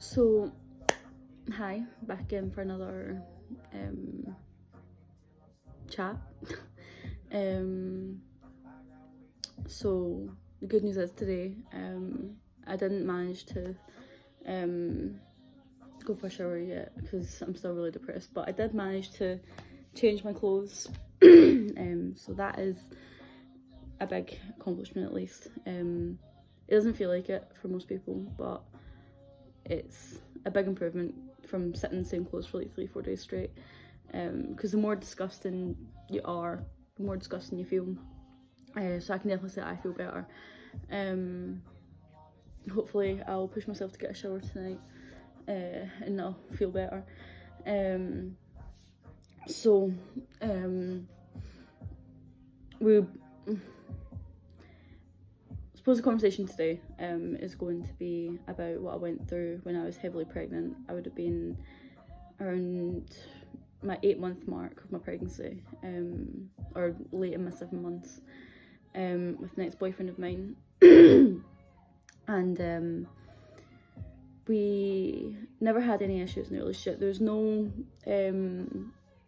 So, hi, back again for another chat. um, so, the good news is today, I didn't manage to go for a shower yet because I'm still really depressed, but I did manage to change my clothes. So that is a big accomplishment at least. It doesn't feel like it for most people, but it's a big improvement from sitting in the same clothes for like 3-4 days straight. Because the more disgusting you are, the more disgusting you feel. So I can definitely say I feel better. Hopefully I'll push myself to get a shower tonight and I'll feel better. So we suppose the conversation today is going to be about what I went through when I was heavily pregnant. I would have been around my 8-month mark of my pregnancy, or late in my 7 months, with an ex-boyfriend of mine. And we never had any issues in the relationship. There was no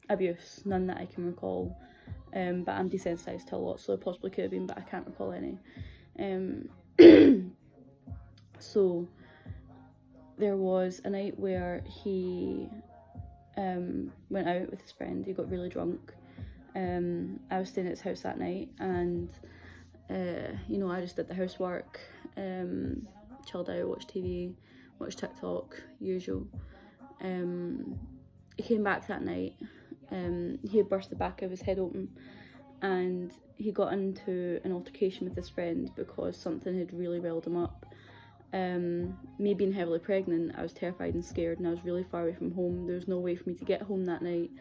abuse, none that I can recall. But I'm desensitised to a lot, so it possibly could have been, but I can't recall any. So there was a night where he went out with his friend. He got really drunk. I was staying at his house that night, and I just did the housework, chilled out, watched TV, watched TikTok, usual. He came back that night. He had burst the back of his head open, and he got into an altercation with his friend because something had really riled him up. Me being heavily pregnant, I was terrified and scared, and I was really far away from home. There was no way for me to get home that night.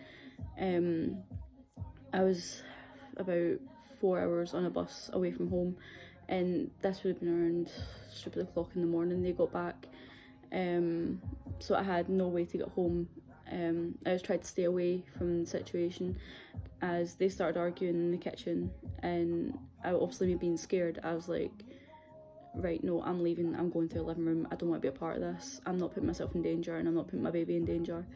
I was about 4 hours on a bus away from home, and this would have been around stupid o'clock in the morning they got back. So I had no way to get home. I just tried to stay away from the situation as they started arguing in the kitchen, and obviously me being scared, I was like, right, no, I'm leaving, I'm going to the living room, I don't want to be a part of this, I'm not putting myself in danger, and I'm not putting my baby in danger.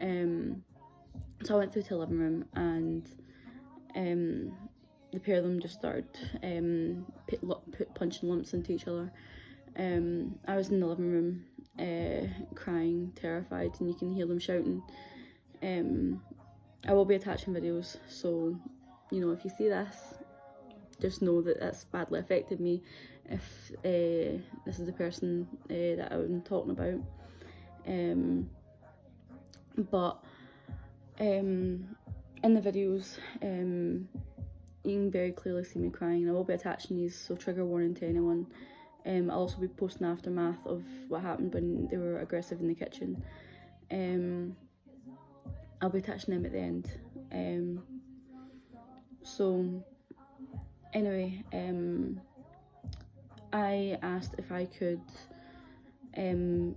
So I went through to the living room, and the pair of them just started punching lumps into each other. I was in the living room crying, terrified, and you can hear them shouting. I will be attaching videos, so if you see this, just know that that's badly affected me if this is the person that I'm talking about. But in the videos, you can very clearly see me crying. I will be attaching these, so trigger warning to anyone. I'll also be posting aftermath of what happened when they were aggressive in the kitchen. I'll be attaching them at the end. So anyway, I asked if I could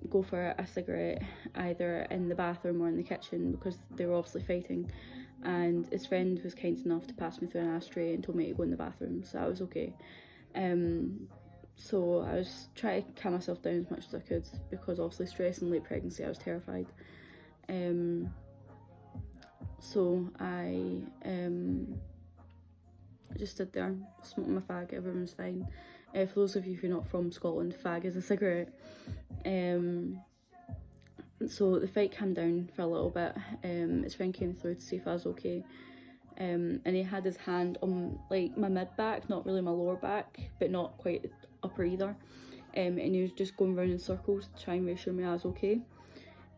go for a cigarette either in the bathroom or in the kitchen because they were obviously fighting, and his friend was kind enough to pass me through an ashtray and told me to go in the bathroom, so I was okay. So I was trying to calm myself down as much as I could because obviously stress and late pregnancy, I was terrified. So I just stood there smoking my fag. Everyone's fine. For those of you who are not from Scotland, fag is a cigarette. So the fight calmed down for a little bit. His friend came through to see if I was okay. And he had his hand on like my mid back, not really my lower back, but not quite upper either. And he was just going round in circles to try and reassure me I was okay.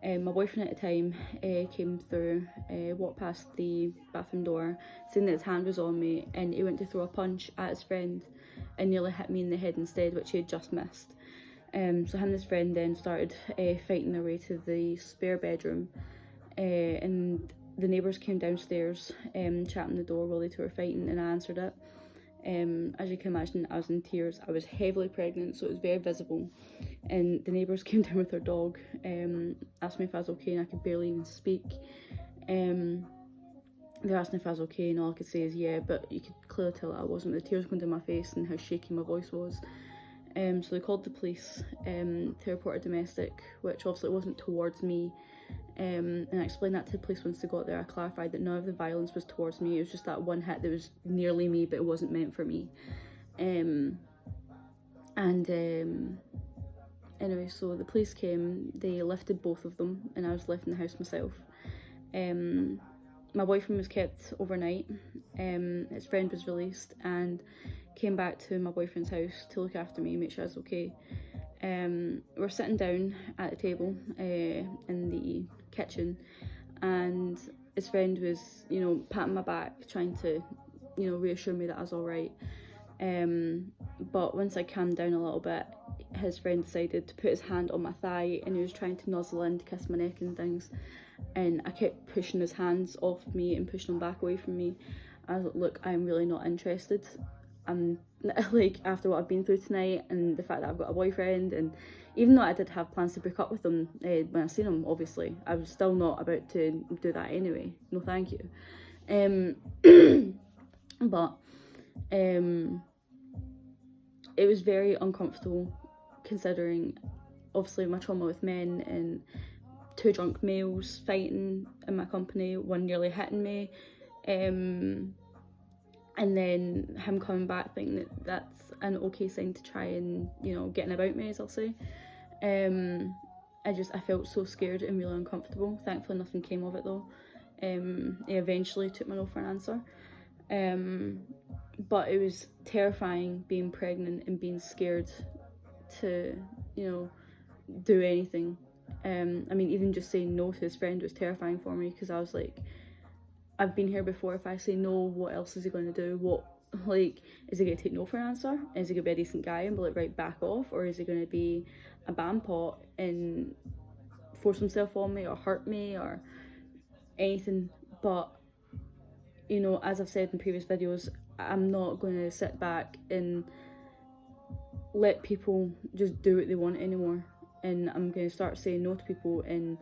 My boyfriend at the time came through, walked past the bathroom door, saying that his hand was on me, and he went to throw a punch at his friend and nearly hit me in the head instead, which he had just missed. So him and his friend then started fighting their way to the spare bedroom, and the neighbours came downstairs, chapping the door while they two were fighting, and I answered it. As you can imagine, I was in tears. I was heavily pregnant, so it was very visible. And the neighbours came down with their dog, asked me if I was okay, and I could barely even speak. They asked me if I was okay, and all I could say is yeah, but you could clearly tell that I wasn't. The tears going down my face and how shaky my voice was. So they called the police to report a domestic, which obviously wasn't towards me. And I explained that to the police once they got there. I clarified that none of the violence was towards me. It was just that one hit that was nearly me, but it wasn't meant for me. Anyway, so the police came, they lifted both of them, and I was left in the house myself. My boyfriend was kept overnight. His friend was released and came back to my boyfriend's house to look after me, make sure I was okay. We're sitting down at the table in the kitchen, and his friend was, you know, patting my back, trying to, you know, reassure me that I was alright. But once I calmed down a little bit, his friend decided to put his hand on my thigh, and he was trying to nuzzle in to kiss my neck and things, and I kept pushing his hands off me and pushing him back away from me. I was like, look, I'm really not interested. I'm like, after what I've been through tonight and the fact that I've got a boyfriend, and even though I did have plans to break up with him when I seen him, obviously, I was still not about to do that anyway. No thank you. But it was very uncomfortable, considering obviously my trauma with men and 2 drunk males fighting in my company, one nearly hitting me, and then him coming back thinking that that's an okay thing to try and, you know, getting about me, as I'll say. I felt so scared and really uncomfortable. Thankfully nothing came of it though. He eventually took my no for an answer. But it was terrifying being pregnant and being scared to, you know, do anything. I mean, even just saying no to his friend was terrifying for me, because I was like, I've been here before. If I say no, what else is he going to do? What, like, is he going to take no for an answer? Is he going to be a decent guy and be like, right, back off? Or is he going to be a bampot and force himself on me or hurt me or anything? But, you know, as I've said in previous videos, I'm not going to sit back and let people just do what they want anymore. And I'm going to start saying no to people. And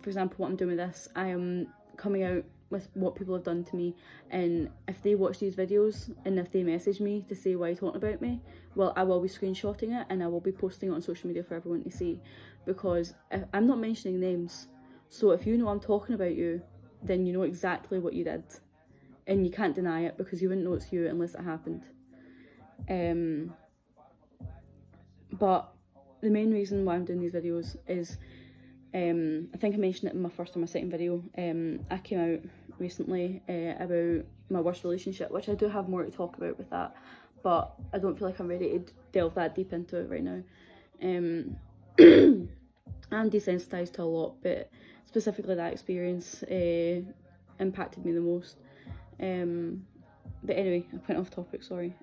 for example, what I'm doing with this, I am coming out with what people have done to me, and if they watch these videos and if they message me to say why you're talking about me, well, I will be screenshotting it and I will be posting it on social media for everyone to see, because I'm not mentioning names. So if you know I'm talking about you, then you know exactly what you did, and you can't deny it, because you wouldn't know it's you unless it happened. But the main reason why I'm doing these videos is, I think I mentioned it in my first and my second video. I came out recently about my worst relationship, which I do have more to talk about with that, but I don't feel like I'm ready to delve that deep into it right now. I'm desensitised to a lot, but specifically that experience impacted me the most. But anyway, I went off topic, sorry.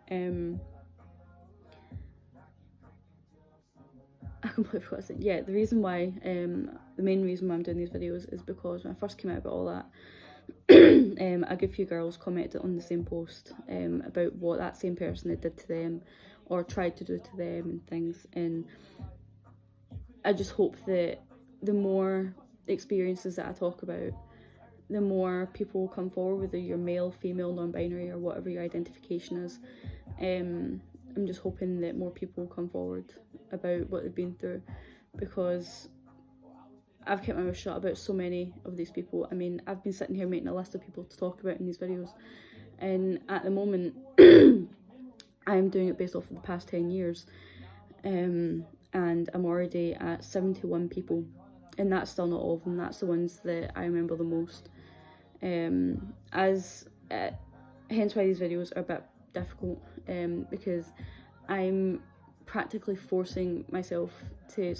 I completely forgot to say, yeah, the reason why, the main reason why I'm doing these videos is because when I first came out about all that, a good few girls commented on the same post about what that same person had did to them or tried to do to them and things, and I just hope that the more experiences that I talk about, the more people come forward, whether you're male, female, non-binary, or whatever your identification is. I'm just hoping that more people come forward about what they've been through, because I've kept my mouth shut about so many of these people. I mean, I've been sitting here making a list of people to talk about in these videos, and at the moment I'm doing it based off of the past 10 years, and I'm already at 71 people, and that's still not all of them. That's the ones that I remember the most. Hence why these videos are a bit difficult, because I'm practically forcing myself to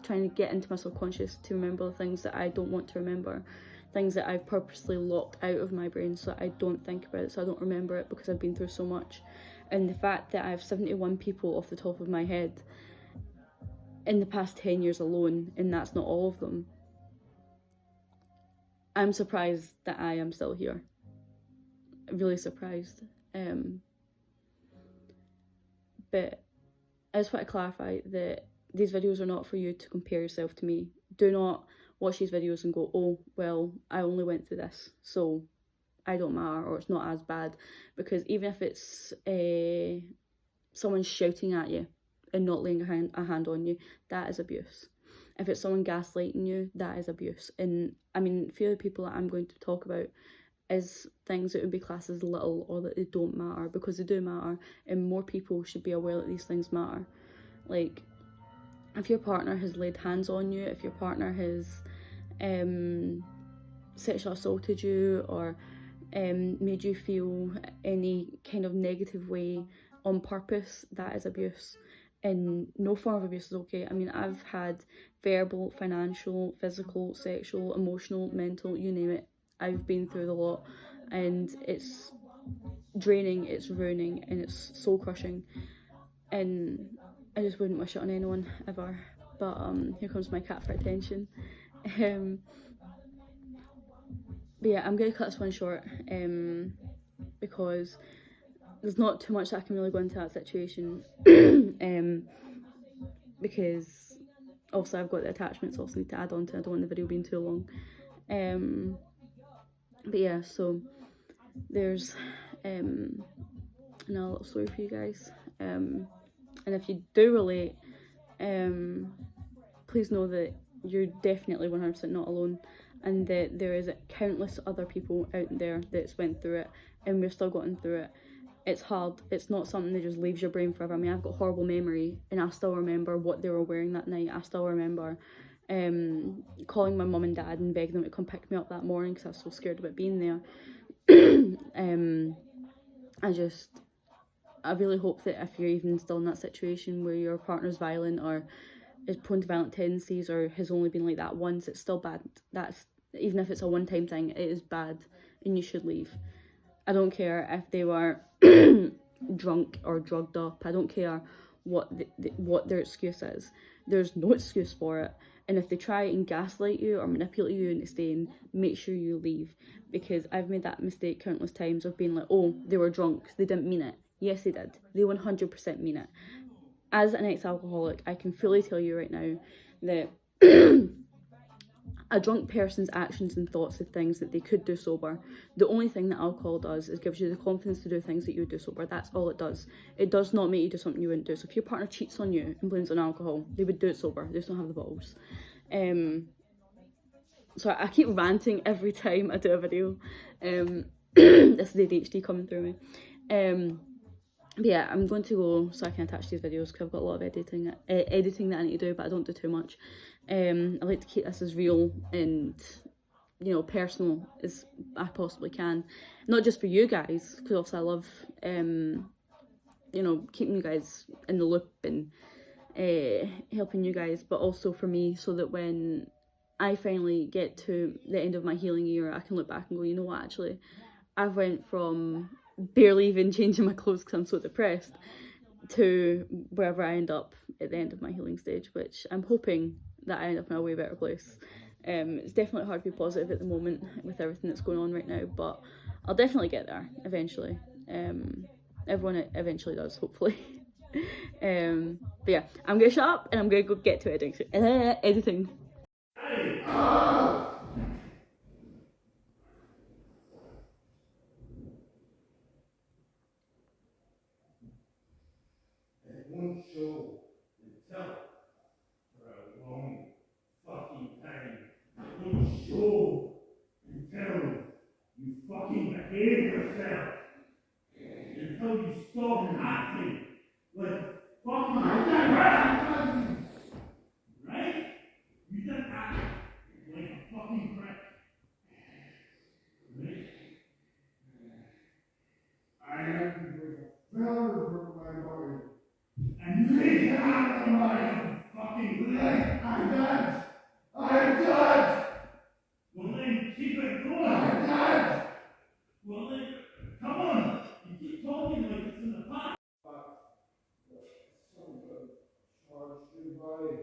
trying to get into my subconscious to remember the things that I don't want to remember, things that I've purposely locked out of my brain so that I don't think about it, so I don't remember it, because I've been through so much. And the fact that I have 71 people off the top of my head in the past 10 years alone, and that's not all of them, I'm surprised that I am still here. Really surprised. But I just want to clarify that these videos are not for you to compare yourself to me. Do not watch these videos and go, oh, well, I only went through this, so I don't matter, or it's not as bad. Because even if it's someone shouting at you and not laying a hand on you, that is abuse. If it's someone gaslighting you, that is abuse. And I mean, a few of the people that I'm going to talk about is things that would be classed as little or that they don't matter, because they do matter, and more people should be aware that these things matter. Like, if your partner has laid hands on you, if your partner has sexually assaulted you or made you feel any kind of negative way on purpose, that is abuse. And no form of abuse is okay. I mean, I've had verbal, financial, physical, sexual, emotional, mental, you name it. I've been through the lot, and it's draining, it's ruining, and it's soul crushing. And I just wouldn't wish it on anyone ever. But here comes my cat for attention. But yeah, I'm gonna cut this one short because there's not too much that I can really go into that situation. Because obviously I've got the attachments also need to add on to. I don't want the video being too long. But yeah, so there's another little story for you guys. And if you do relate, please know that you're definitely 100% not alone, and that there is countless other people out there that's went through it, and we've still gotten through it. It's hard. It's not something that just leaves your brain forever. I mean, I've got horrible memory, and I still remember what they were wearing that night. I still remember calling my mum and dad and begging them to come pick me up that morning because I was so scared about being there. I really hope that if you're even still in that situation where your partner's violent or is prone to violent tendencies or has only been like that once, it's still bad. That's, even if it's a one-time thing, it is bad and you should leave. I don't care if they were drunk or drugged up. I don't care what their excuse is. There's no excuse for it. And if they try and gaslight you or manipulate you into staying, make sure you leave. Because I've made that mistake countless times of being like, oh, they were drunk, they didn't mean it. Yes, they did. They 100% mean it. As an ex-alcoholic, I can fully tell you right now that a drunk person's actions and thoughts of things that they could do sober, the only thing that alcohol does is gives you the confidence to do things that you would do sober. That's all it does. It does not make you do something you wouldn't do. So if your partner cheats on you and blames it on alcohol, they would do it sober. They just don't have the balls. So I keep ranting every time I do a video. This is the ADHD coming through me. But yeah, I'm going to go so I can attach these videos because I've got a lot of editing that I need to do, but I don't do too much. I like to keep this as real and, you know, personal as I possibly can. Not just for you guys, because obviously I love, you know, keeping you guys in the loop and helping you guys, but also for me, so that when I finally get to the end of my healing year, I can look back and go, you know what, actually, I've went from barely even changing my clothes because I'm so depressed to wherever I end up at the end of my healing stage, which I'm hoping that I end up in a way better place. It's definitely hard to be positive at the moment with everything that's going on right now, but I'll definitely get there eventually. Everyone eventually does, hopefully. But yeah, I'm gonna shut up and I'm gonna go get to editing. Won't show and tell for a long fucking time. Won't show and tell you fucking behave yourself until you stop acting like a fucking prick. Right? You didn't act like a fucking prick. Right? I acted like a feller from my body. And you need to act like a fucking prick. I'm dead. I'm dead. Well then, keep it going. I'm dead. Well then, come on. You keep talking like it's in the past. But some charged your body.